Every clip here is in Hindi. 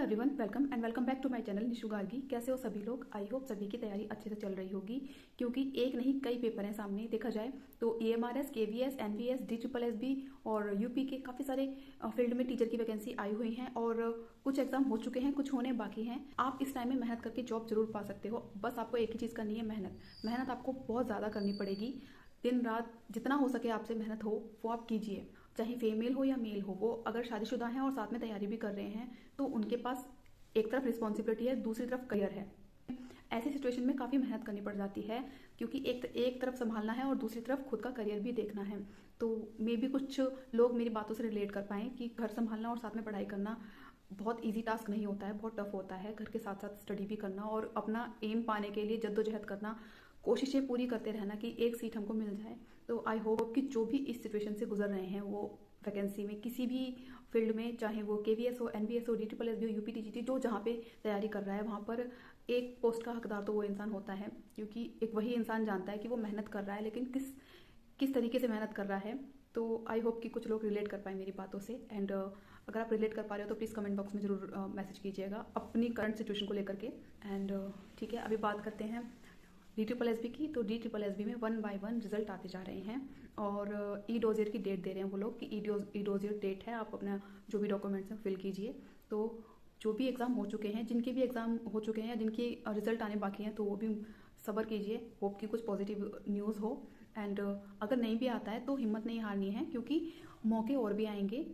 Everyone, welcome and welcome back to my channel Nishu Gargi. कैसे हो सभी लोग? आई होप सभी की तैयारी अच्छे से चल रही होगी, क्योंकि एक नहीं कई पेपर हैं सामने। देखा जाए तो EMRS, KVS, NVS, DSSB और यूपी के काफ़ी सारे फील्ड में टीचर की वैकेंसी आई हुई हैं और कुछ एग्जाम हो चुके हैं, कुछ होने बाकी हैं। आप इस टाइम में मेहनत करके जॉब जरूर पा सकते हो। बस आपको एक ही चीज़ करनी है, मेहनत आपको बहुत ज़्यादा करनी पड़ेगी। दिन रात जितना हो सके आपसे मेहनत हो वो आप कीजिए, चाहे फीमेल हो या मेल हो। वो अगर शादीशुदा हैं और साथ में तैयारी भी कर रहे हैं तो उनके पास एक तरफ रिस्पॉन्सिबिलिटी है, दूसरी तरफ करियर है। ऐसी सिचुएशन में काफ़ी मेहनत करनी पड़ जाती है, क्योंकि एक तरफ संभालना है और दूसरी तरफ खुद का करियर भी देखना है। तो मे भी कुछ लोग मेरी बातों से रिलेट कर पाएँ कि घर संभालना और साथ में पढ़ाई करना बहुत इजी टास्क नहीं होता है, बहुत टफ होता है। घर के साथ साथ स्टडी भी करना और अपना एम पाने के लिए जद्दोजहद करना, कोशिशें पूरी करते रहना कि एक सीट हमको मिल जाए। तो आई होप कि जो भी इस सिचुएशन से गुजर रहे हैं वो वैकेंसी में किसी भी फील्ड में, चाहे वो KVS हो, NVS हो, DSSB हो, UP-TGT, जो जहाँ पे तैयारी कर रहा है वहाँ पर एक पोस्ट का हकदार तो वो इंसान होता है, क्योंकि एक वही इंसान जानता है कि वो मेहनत कर रहा है, लेकिन किस तरीके से मेहनत कर रहा है। तो आई होप कि कुछ लोग रिलेट कर पाए मेरी बातों से। एंड अगर आप रिलेट कर पा रहे हो तो प्लीज़ कमेंट बॉक्स में ज़रूर मैसेज कीजिएगा अपनी करंट सिचुएशन को लेकर के। एंड ठीक है, अभी बात करते हैं DSSB की। तो DSSB में 1 बाय 1 रिजल्ट आते जा रहे हैं और ई-डोजियर की डेट दे रहे हैं वो लोग कि ई-डोजियर डेट है, आप अपना जो भी डॉक्यूमेंट्स हैं फिल कीजिए। तो जो भी एग्ज़ाम हो चुके हैं, जिनके भी एग्ज़ाम हो चुके हैं या जिनके रिजल्ट आने बाकी हैं, तो वो भी सब्र कीजिए। होप कि कुछ पॉजिटिव न्यूज़ हो। एंड अगर नहीं भी आता है तो हिम्मत नहीं हारनी है, क्योंकि मौके और भी आएंगे।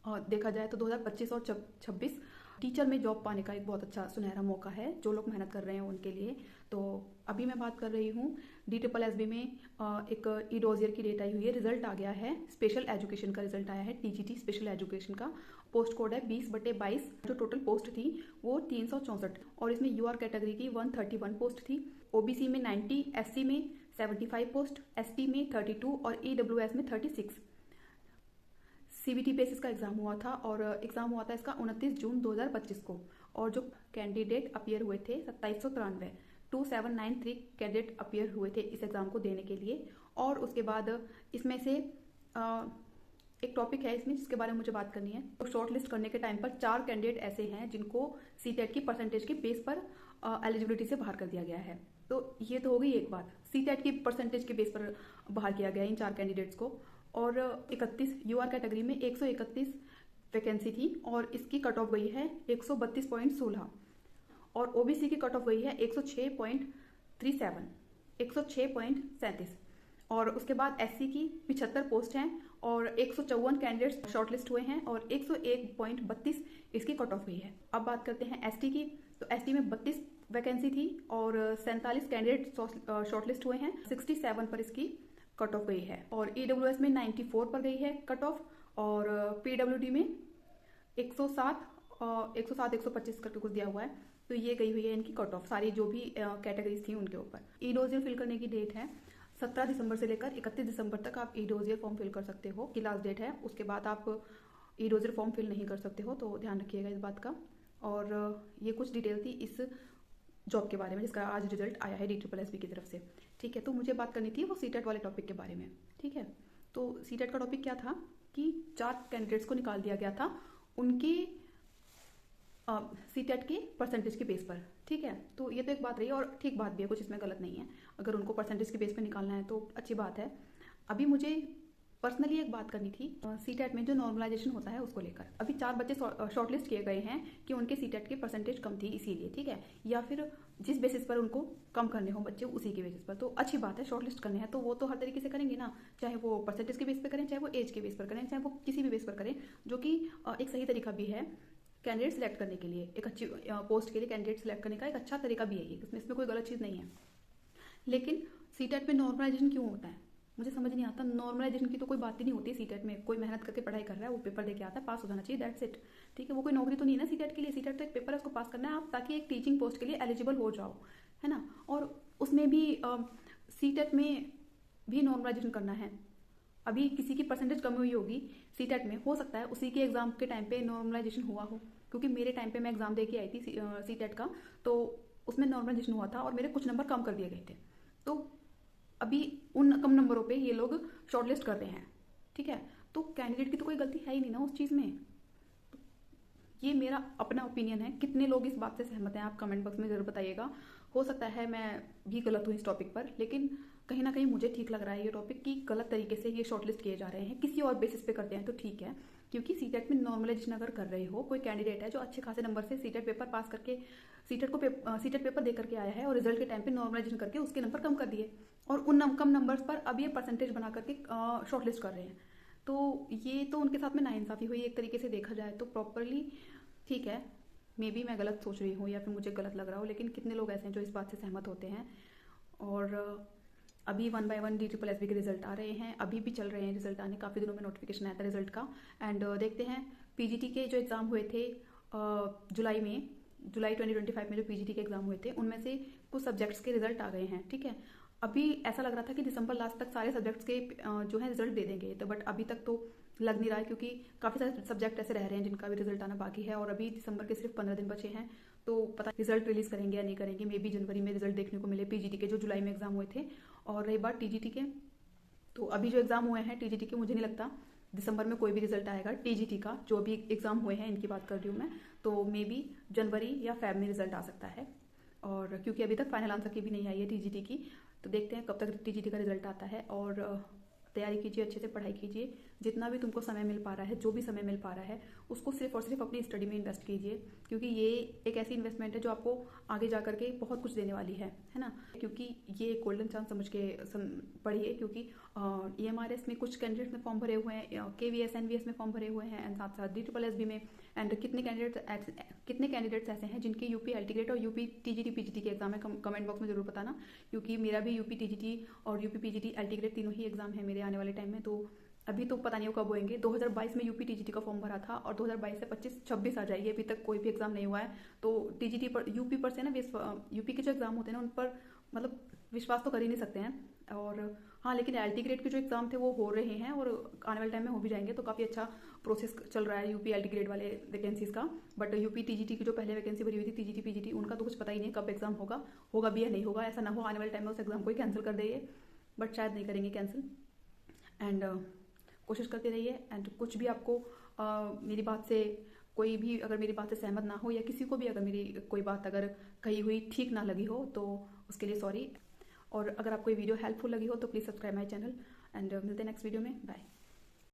और देखा जाए तो 2025 और 26 टीचर में जॉब पाने का एक बहुत अच्छा सुनहरा मौका है जो लोग मेहनत कर रहे हैं उनके लिए। तो अभी मैं बात कर रही हूँ DSSB में एक ई-डोजियर की डेट आई हुई है, रिजल्ट आ गया है। स्पेशल एजुकेशन का रिजल्ट आया है, TGT स्पेशल एजुकेशन का। पोस्ट कोड है 20/22। जो टोटल पोस्ट थी वो 364 और इसमें UR कैटेगरी की 131 पोस्ट थी, OBC में 90, SC में 75 पोस्ट, ST में 32 और EWS में 36। CBT बेसिस का एग्जाम हुआ था और एग्जाम हुआ था इसका 29 जून 2025 को। और जो कैंडिडेट अपीयर हुए थे 2793, 2793 कैंडिडेट अपीयर हुए थे इस एग्जाम को देने के लिए। और उसके बाद इसमें से एक टॉपिक है इसमें जिसके बारे में मुझे बात करनी है। तो शॉर्ट लिस्ट करने के टाइम पर 4 कैंडिडेट ऐसे हैं जिनको CTET की परसेंटेज के बेस पर एलिजिबिलिटी से बाहर कर दिया गया है। तो ये तो हो गई एक बात, CTET की परसेंटेज के बेस पर बाहर किया गया इन 4 कैंडिडेट्स को। और 31 UR कैटेगरी में 131 वैकेंसी थी और इसकी कट ऑफ गई है 132.16 और OBC की कट ऑफ गई है 106.37, 106.37। और उसके बाद SC की 75 पोस्ट हैं और 154 कैंडिडेट्स शॉर्टलिस्ट हुए हैं और 101.32 इसकी कट ऑफ गई है। अब बात करते हैं ST की। तो ST में 32 वैकेंसी थी और 47 कैंडिडेट शॉर्टलिस्ट हुए हैं, 67 पर इसकी कट ऑफ गई है। और EWS में 94 पर गई है कट ऑफ और PWD में 107 125 करके कुछ दिया हुआ है। तो ये गई हुई है इनकी कट ऑफ, सारी जो भी कैटेगरीज थी उनके ऊपर। ई-डोजियर फिल करने की डेट है 17 दिसंबर से लेकर 31 दिसंबर तक आप ई-डोजियर फॉर्म फिल कर सकते हो की लास्ट डेट है। उसके बाद आप ई-डोजियर फॉर्म फिल नहीं कर सकते हो, तो ध्यान रखिएगा इस बात का। और ये कुछ डिटेल थी इस जॉब के बारे में जिसका आज रिजल्ट आया है DSSB की तरफ से। ठीक है, तो मुझे बात करनी थी वो CTET वाले टॉपिक के बारे में। ठीक है, तो CTET का टॉपिक क्या था कि 4 कैंडिडेट्स को निकाल दिया गया था उनके CTET के परसेंटेज के बेस पर। ठीक है, तो ये तो एक बात रही और ठीक बात भी है, कुछ इसमें गलत नहीं है। अगर उनको परसेंटेज के बेस पर निकालना है तो अच्छी बात है। अभी मुझे पर्सनली एक बात करनी थी CTET में जो नॉर्मलाइजेशन होता है उसको लेकर। अभी 4 बच्चे शॉर्टलिस्ट किए गए हैं कि उनके CTET की परसेंटेज कम थी इसीलिए, ठीक है, या फिर जिस बेसिस पर उनको कम करने हो बच्चे उसी के बेसिस पर। तो अच्छी बात है, शॉर्टलिस्ट करने हैं तो वो तो हर तरीके से करेंगे ना, चाहे वो परसेंटेज के बेस पर करें, चाहे वो एज के बेस पर करें, चाहे वो किसी भी बेस पर करें, जो कि एक सही तरीका भी है कैंडिडेट सिलेक्ट करने के लिए। एक अच्छी पोस्ट के लिए कैंडिडेट सिलेक्ट करने का एक अच्छा तरीका भी है ये, इसमें कोई गलत चीज़ नहीं है। लेकिन CTET में नॉर्मलाइजेशन क्यों होता है मुझे समझ नहीं आता। नॉर्मलाइजेशन की तो कोई बात ही नहीं होती CTET में। कोई मेहनत करके पढ़ाई कर रहा है, वो पेपर देके आता है, पास हो जाना चाहिए, दैट्स इट। ठीक है, वो कोई नौकरी तो नहीं है ना CTET के लिए। CTET तो एक पेपर है, उसको पास करना है आप, ताकि एक टीचिंग पोस्ट के लिए एलिजिबल हो जाओ, है ना। और उसमें भी CTET में भी नॉर्मलाइजेशन करना है। अभी किसी की परसेंटेज कम हुई होगी CTET में, हो सकता है उसी के एग्जाम के टाइम पे नॉर्मलाइजेशन हुआ हो, क्योंकि मेरे टाइम पे मैं एग्जाम दे के आई थी CTET का, तो उसमें नॉर्मलाइजेशन हुआ था और मेरे कुछ नंबर कम कर दिए गए थे। तो अभी उन कम नंबरों पे ये लोग शॉर्टलिस्ट कर रहे हैं। ठीक है, तो कैंडिडेट की तो कोई गलती है ही नहीं ना उस चीज़ में। ये मेरा अपना ओपिनियन है। कितने लोग इस बात से सहमत हैं आप कमेंट बॉक्स में ज़रूर बताइएगा। हो सकता है मैं भी गलत हूँ इस टॉपिक पर, लेकिन कहीं ना कहीं मुझे ठीक लग रहा है ये टॉपिक कि गलत तरीके से ये शॉर्टलिस्ट किए जा रहे हैं। किसी और बेसिस पे करते हैं तो ठीक है, क्योंकि सीटेट में नॉर्मलाइजेशन अगर कर रहे हो, कोई कैंडिडेट है जो अच्छे खासे नंबर से सीटेट पेपर पास करके सीटेट पेपर दे करके आया है और रिजल्ट के टाइम पे नॉर्मलाइजेशन करके उसके नंबर कम कर दिए और उन कम नंबर्स पर अब ये परसेंटेज बना करके शॉर्टलिस्ट कर रहे हैं, तो ये तो उनके साथ में नाइंसाफ़ी हुई एक तरीके से देखा जाए तो। प्रॉपरली ठीक है, मे बी मैं गलत सोच रही हूँ या फिर मुझे गलत लग रहा हो, लेकिन कितने लोग ऐसे हैं जो इस बात से सहमत होते हैं। और अभी 1 बाय 1 DSSB के रिजल्ट आ रहे हैं, अभी भी चल रहे हैं रिजल्ट आने, काफ़ी दिनों में नोटिफिकेशन आया था रिजल्ट का। एंड देखते हैं PGT के जो एग्ज़ाम हुए थे जुलाई 2025 में जो PGT के एग्ज़ाम हुए थे उनमें से कुछ सब्जेक्ट्स के रिजल्ट आ गए हैं। ठीक है, अभी ऐसा लग रहा था कि दिसंबर लास्ट तक सारे सब्जेक्ट्स के जो है रिजल्ट दे देंगे, तो बट अभी तक तो लग नहीं रहा है, क्योंकि काफ़ी सारे सब्जेक्ट ऐसे रह रहे हैं जिनका भी रिजल्ट आना बाकी है और अभी दिसंबर के सिर्फ 15 दिन बचे हैं। तो पता रिजल्ट रिलीज़ करेंगे या नहीं करेंगे, मे बी जनवरी में रिजल्ट देखने को मिले PGT के जो जुलाई में एग्जाम हुए थे। और रही बात TGT के, तो अभी जो एग्ज़ाम हुए हैं TGT के, मुझे नहीं लगता दिसंबर में कोई भी रिजल्ट आएगा। TGT का जो भी एग्ज़ाम हुए हैं इनकी बात कर रही हूँ मैं, तो मे बी जनवरी या फेब में रिजल्ट आ सकता है। और क्योंकि अभी तक फाइनल आंसर की भी नहीं आई है TGT की, तो देखते हैं कब तक TGT का रिजल्ट आता है। और तैयारी कीजिए, अच्छे से पढ़ाई कीजिए, जितना भी तुमको समय मिल पा रहा है, जो भी समय मिल पा रहा है उसको सिर्फ और सिर्फ अपनी स्टडी में इन्वेस्ट कीजिए, क्योंकि ये एक ऐसी इन्वेस्टमेंट है जो आपको आगे जा करके बहुत कुछ देने वाली है ना। क्योंकि ये एक गोल्डन चांस समझ के पढ़िए, क्योंकि EMRS में कुछ कैंडिडेट्स में फॉर्म भरे हुए हैं, KVS NVS में फॉर्म भरे हुए हैं एंड साथ साथ DSSB में। एंड कितने कैंडिडेट्स ऐसे हैं जिनके UP LTGRED और UP TGT PGT के एग्जाम है, कमेंट बॉक्स में जरूर बताना, क्योंकि मेरा भी UP TGT और UP PGT LTGRED तीनों ही एग्जाम है मेरे आने वाले टाइम में। तो अभी तो पता नहीं हो कब होंगे। 2022 में UP TGT का फॉर्म भरा था और 2022 से 25-26 आ जाएगी, अभी तक कोई भी एग्जाम नहीं हुआ है। तो TGT पर UP पर से ना UP के जो एग्जाम होते हैं ना उन पर मतलब विश्वास तो कर ही नहीं सकते हैं। और हाँ, लेकिन LTGRED के जो एग्जाम थे वो हो रहे हैं और आने वाले टाइम में हो भी जाएंगे, तो काफ़ी अच्छा प्रोसेस चल रहा है UP LTGRED वाले वैकेंसीज का। बट UP TGT की जो पहले वैकेंसी भरी हुई थी TGT PGT, उनका तो कुछ पता ही नहीं कब एग्जाम होगा भी या नहीं होगा। ऐसा ना हो आने वाले टाइम में उस एग्जाम को ही कैंसिल कर देंगे, बट शायद नहीं करेंगे कैंसिल। एंड कोशिश करते रहिए। एंड कुछ भी आपको मेरी बात से कोई भी अगर मेरी बात से सहमत ना हो या किसी को भी अगर मेरी कोई बात अगर कही हुई ठीक ना लगी हो तो उसके लिए सॉरी। और अगर आपको ये वीडियो हेल्पफुल लगी हो तो please subscribe my channel and मिलते हैं नेक्स्ट वीडियो में। बाय।